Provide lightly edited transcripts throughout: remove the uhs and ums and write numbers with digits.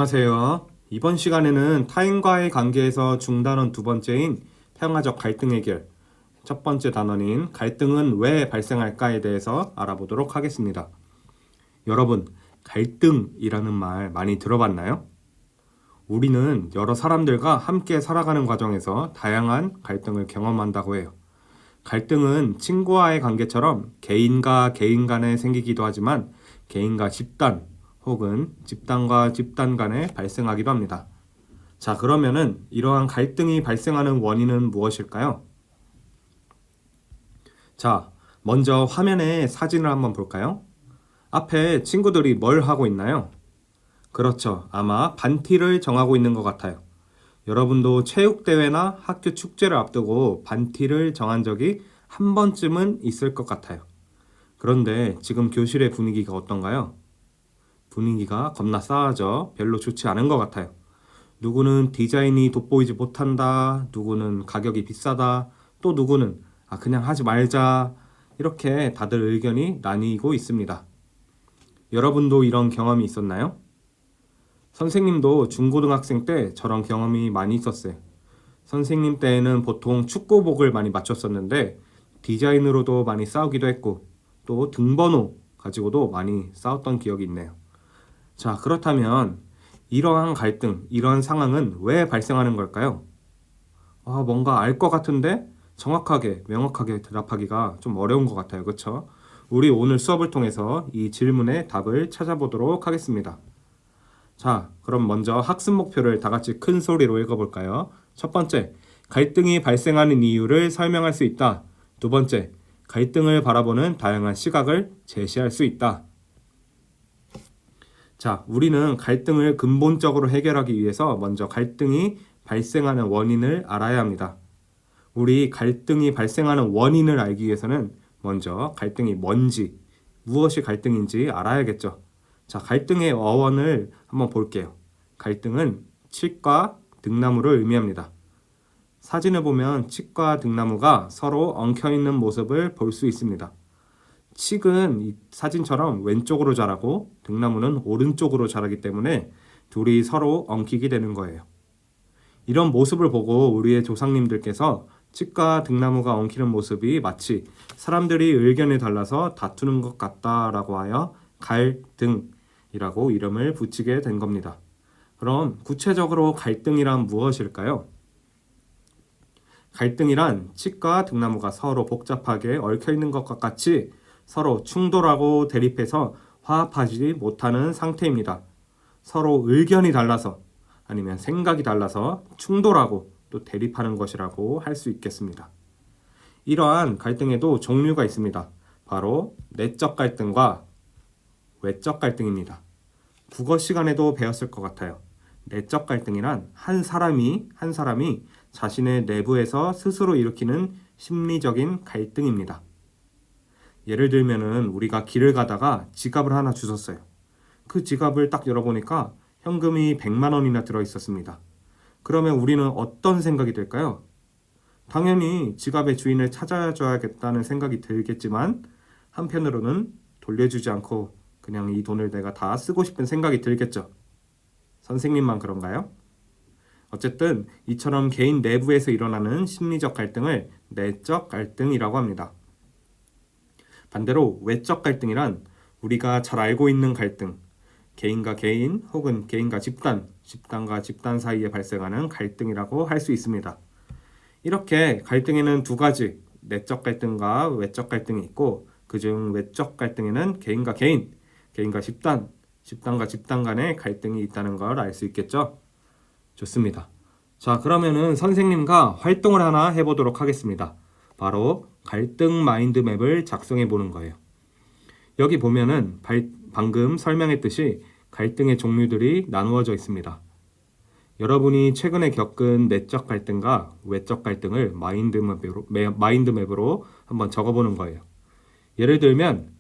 안녕하세요. 이번 시간에는 타인과의 관계에서 중단원 두 번째인 평화적 갈등 해결, 첫 번째 단원인 갈등은 왜 발생할까에 대해서 알아보도록 하겠습니다. 여러분, 갈등이라는 말 많이 들어봤나요? 우리는 여러 사람들과 함께 살아가는 과정에서 다양한 갈등을 경험한다고 해요. 갈등은 친구와의 관계처럼 개인과 개인 간에 생기기도 하지만 개인과 집단 혹은 집단과 집단 간에 발생하기도 합니다. 자, 그러면은 이러한 갈등이 발생하는 원인은 무엇일까요? 자, 먼저 화면에 사진을 한번 볼까요? 앞에 친구들이 뭘 하고 있나요? 그렇죠. 아마 반티를 정하고 있는 것 같아요. 여러분도 체육대회나 학교 축제를 앞두고 반티를 정한 적이 한 번쯤은 있을 것 같아요. 그런데 지금 교실의 분위기가 어떤가요? 분위기가 겁나 싸하죠. 별로 좋지 않은 것 같아요. 누구는 디자인이 돋보이지 못한다, 누구는 가격이 비싸다, 또 누구는 그냥 하지 말자, 이렇게 다들 의견이 나뉘고 있습니다. 여러분도 이런 경험이 있었나요? 선생님도 중고등학생 때 저런 경험이 많이 있었어요. 선생님 때에는 보통 축구복을 많이 맞췄었는데 디자인으로도 많이 싸우기도 했고 또 등번호 가지고도 많이 싸웠던 기억이 있네요. 자, 그렇다면 이러한 갈등, 이러한 상황은 왜 발생하는 걸까요? 뭔가 알 것 같은데 정확하게, 명확하게 대답하기가 좀 어려운 것 같아요. 그렇죠? 우리 오늘 수업을 통해서 이 질문의 답을 찾아보도록 하겠습니다. 자, 그럼 먼저 학습 목표를 다 같이 큰 소리로 읽어볼까요? 첫 번째, 갈등이 발생하는 이유를 설명할 수 있다. 두 번째, 갈등을 바라보는 다양한 시각을 제시할 수 있다. 자, 우리는 갈등을 근본적으로 해결하기 위해서 먼저 갈등이 발생하는 원인을 알아야 합니다. 우리 갈등이 발생하는 원인을 알기 위해서는 먼저 갈등이 뭔지, 무엇이 갈등인지 알아야겠죠. 자, 갈등의 어원을 한번 볼게요. 갈등은 칡과 등나무를 의미합니다. 사진을 보면 칡과 등나무가 서로 엉켜있는 모습을 볼 수 있습니다. 칡은 이 사진처럼 왼쪽으로 자라고 등나무는 오른쪽으로 자라기 때문에 둘이 서로 엉키게 되는 거예요. 이런 모습을 보고 우리의 조상님들께서 칡과 등나무가 엉키는 모습이 마치 사람들이 의견이 달라서 다투는 것 같다라고 하여 갈등이라고 이름을 붙이게 된 겁니다. 그럼 구체적으로 갈등이란 무엇일까요? 갈등이란 칡과 등나무가 서로 복잡하게 얽혀 있는 것과 같이 서로 충돌하고 대립해서 화합하지 못하는 상태입니다. 서로 의견이 달라서 아니면 생각이 달라서 충돌하고 또 대립하는 것이라고 할 수 있겠습니다. 이러한 갈등에도 종류가 있습니다. 바로 내적 갈등과 외적 갈등입니다. 국어 시간에도 배웠을 것 같아요. 내적 갈등이란 한 사람이 자신의 내부에서 스스로 일으키는 심리적인 갈등입니다. 예를 들면은 우리가 길을 가다가 지갑을 하나 주웠어요. 그 지갑을 딱 열어보니까 현금이 100만 원이나 들어있었습니다. 그러면 우리는 어떤 생각이 들까요? 당연히 지갑의 주인을 찾아줘야겠다는 생각이 들겠지만 한편으로는 돌려주지 않고 그냥 이 돈을 내가 다 쓰고 싶은 생각이 들겠죠. 선생님만 그런가요? 어쨌든 이처럼 개인 내부에서 일어나는 심리적 갈등을 내적 갈등이라고 합니다. 반대로 외적 갈등이란 우리가 잘 알고 있는 갈등, 개인과 개인 혹은 개인과 집단, 집단과 집단 사이에 발생하는 갈등이라고 할 수 있습니다. 이렇게 갈등에는 두 가지, 내적 갈등과 외적 갈등이 있고 그중 외적 갈등에는 개인과 개인, 개인과 집단, 집단과 집단 간의 갈등이 있다는 걸 알 수 있겠죠? 좋습니다. 자, 그러면은 선생님과 활동을 하나 해보도록 하겠습니다. 바로 갈등 마인드맵을 작성해 보는 거예요. 여기 보면은 방금 설명했듯이 갈등의 종류들이 나누어져 있습니다. 여러분이 최근에 겪은 내적 갈등과 외적 갈등을 마인드맵으로 한번 적어보는 거예요. 예를 들면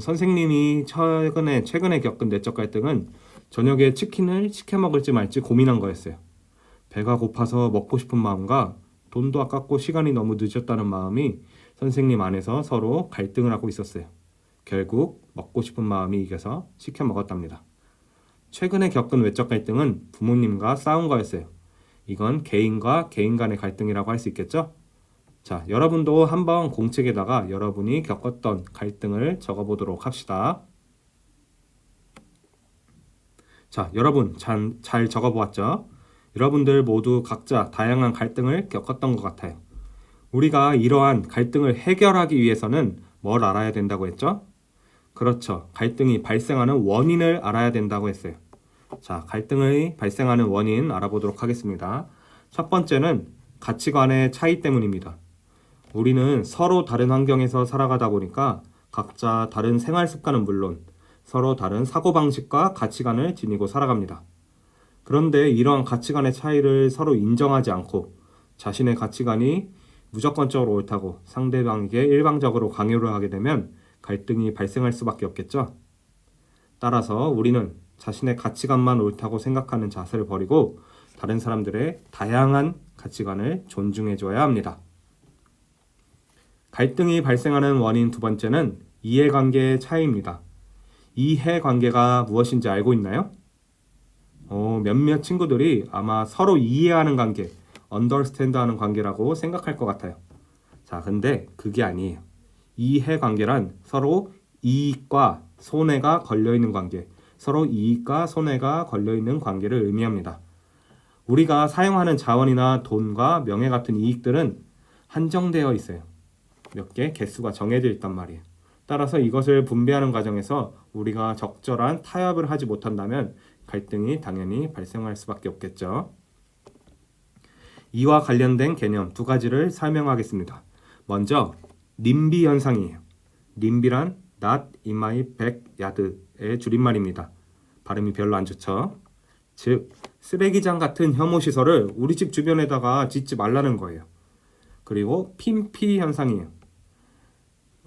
선생님이 최근에 겪은 내적 갈등은 저녁에 치킨을 시켜 먹을지 말지 고민한 거였어요. 배가 고파서 먹고 싶은 마음과 돈도 아깝고 시간이 너무 늦었다는 마음이 선생님 안에서 서로 갈등을 하고 있었어요. 결국 먹고 싶은 마음이 이겨서 시켜 먹었답니다. 최근에 겪은 외적 갈등은 부모님과 싸운 거였어요. 이건 개인과 개인 간의 갈등이라고 할 수 있겠죠? 자, 여러분도 한번 공책에다가 여러분이 겪었던 갈등을 적어보도록 합시다. 자, 여러분 잘 적어보았죠? 여러분들 모두 각자 다양한 갈등을 겪었던 것 같아요. 우리가 이러한 갈등을 해결하기 위해서는 뭘 알아야 된다고 했죠? 그렇죠. 갈등이 발생하는 원인을 알아야 된다고 했어요. 자, 갈등이 발생하는 원인 알아보도록 하겠습니다. 첫 번째는 가치관의 차이 때문입니다. 우리는 서로 다른 환경에서 살아가다 보니까 각자 다른 생활 습관은 물론 서로 다른 사고방식과 가치관을 지니고 살아갑니다. 그런데 이러한 가치관의 차이를 서로 인정하지 않고 자신의 가치관이 무조건적으로 옳다고 상대방에게 일방적으로 강요를 하게 되면 갈등이 발생할 수밖에 없겠죠. 따라서 우리는 자신의 가치관만 옳다고 생각하는 자세를 버리고 다른 사람들의 다양한 가치관을 존중해줘야 합니다. 갈등이 발생하는 원인 두 번째는 이해관계의 차이입니다. 이해관계가 무엇인지 알고 있나요? 몇몇 친구들이 아마 서로 이해하는 관계, understand 하는 관계라고 생각할 것 같아요. 자, 근데 그게 아니에요. 이해관계란 서로 이익과 손해가 걸려있는 관계, 서로 이익과 손해가 걸려있는 관계를 의미합니다. 우리가 사용하는 자원이나 돈과 명예 같은 이익들은 한정되어 있어요. 몇 개 개수가 정해져 있단 말이에요. 따라서 이것을 분배하는 과정에서 우리가 적절한 타협을 하지 못한다면 갈등이 당연히 발생할 수밖에 없겠죠. 이와 관련된 개념 두 가지를 설명하겠습니다. 먼저 님비 현상이에요. 님비란 Not in my backyard의 줄임말입니다. 발음이 별로 안 좋죠. 즉, 쓰레기장 같은 혐오시설을 우리 집 주변에다가 짓지 말라는 거예요. 그리고 핀피 현상이에요.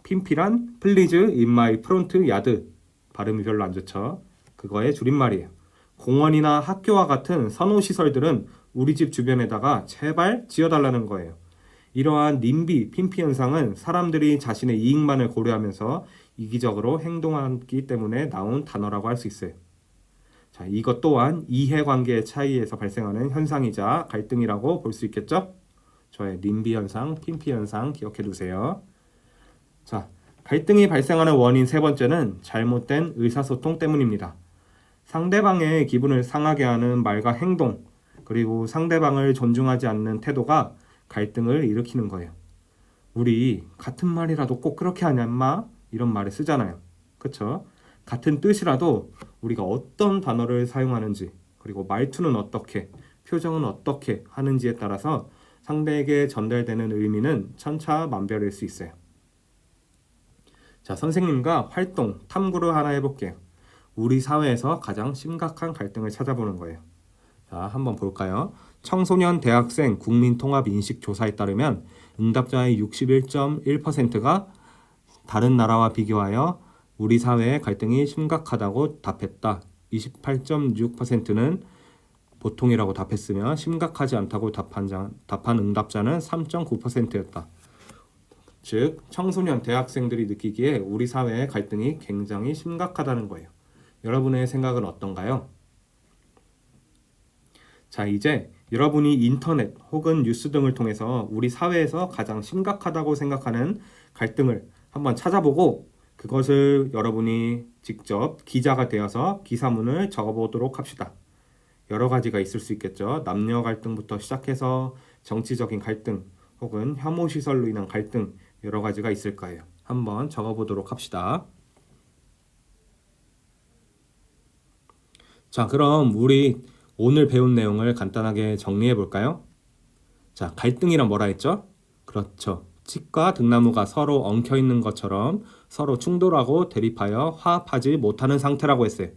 핀피란 Please in my front yard. 발음이 별로 안 좋죠. 그거의 줄임말이에요. 공원이나 학교와 같은 선호시설들은 우리 집 주변에다가 제발 지어달라는 거예요. 이러한 님비, 핀피 현상은 사람들이 자신의 이익만을 고려하면서 이기적으로 행동하기 때문에 나온 단어라고 할 수 있어요. 자, 이것 또한 이해관계의 차이에서 발생하는 현상이자 갈등이라고 볼 수 있겠죠? 저의 님비 현상, 핀피 현상 기억해 두세요. 자, 갈등이 발생하는 원인 세 번째는 잘못된 의사소통 때문입니다. 상대방의 기분을 상하게 하는 말과 행동, 그리고 상대방을 존중하지 않는 태도가 갈등을 일으키는 거예요. 우리 같은 말이라도 꼭 그렇게 하냐 인마? 이런 말을 쓰잖아요. 그쵸? 같은 뜻이라도 우리가 어떤 단어를 사용하는지, 그리고 말투는 어떻게, 표정은 어떻게 하는지에 따라서 상대에게 전달되는 의미는 천차만별일 수 있어요. 자, 선생님과 활동, 탐구를 하나 해볼게요. 우리 사회에서 가장 심각한 갈등을 찾아보는 거예요. 자, 한번 볼까요? 청소년 대학생 국민통합인식조사에 따르면 응답자의 61.1%가 다른 나라와 비교하여 우리 사회의 갈등이 심각하다고 답했다. 28.6%는 보통이라고 답했으며 심각하지 않다고 답한 응답자는 3.9%였다. 즉, 청소년 대학생들이 느끼기에 우리 사회의 갈등이 굉장히 심각하다는 거예요. 여러분의 생각은 어떤가요? 자, 이제 여러분이 인터넷 혹은 뉴스 등을 통해서 우리 사회에서 가장 심각하다고 생각하는 갈등을 한번 찾아보고 그것을 여러분이 직접 기자가 되어서 기사문을 적어보도록 합시다. 여러 가지가 있을 수 있겠죠. 남녀 갈등부터 시작해서 정치적인 갈등 혹은 혐오시설로 인한 갈등 여러 가지가 있을 거예요. 한번 적어보도록 합시다. 자, 그럼 우리 오늘 배운 내용을 간단하게 정리해 볼까요? 자, 갈등이란 뭐라 했죠? 그렇죠. 칡과 등나무가 서로 엉켜 있는 것처럼 서로 충돌하고 대립하여 화합하지 못하는 상태라고 했어요.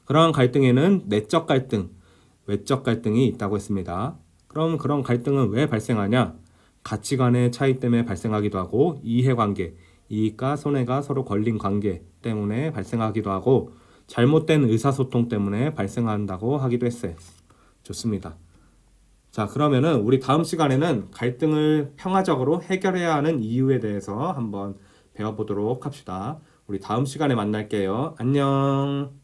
그러한 갈등에는 내적 갈등, 외적 갈등이 있다고 했습니다. 그럼 그런 갈등은 왜 발생하냐? 가치관의 차이 때문에 발생하기도 하고 이해관계, 이익과 손해가 서로 걸린 관계 때문에 발생하기도 하고 잘못된 의사소통 때문에 발생한다고 하기도 했어요. 좋습니다. 자, 그러면은 우리 다음 시간에는 갈등을 평화적으로 해결해야 하는 이유에 대해서 한번 배워보도록 합시다. 우리 다음 시간에 만날게요. 안녕.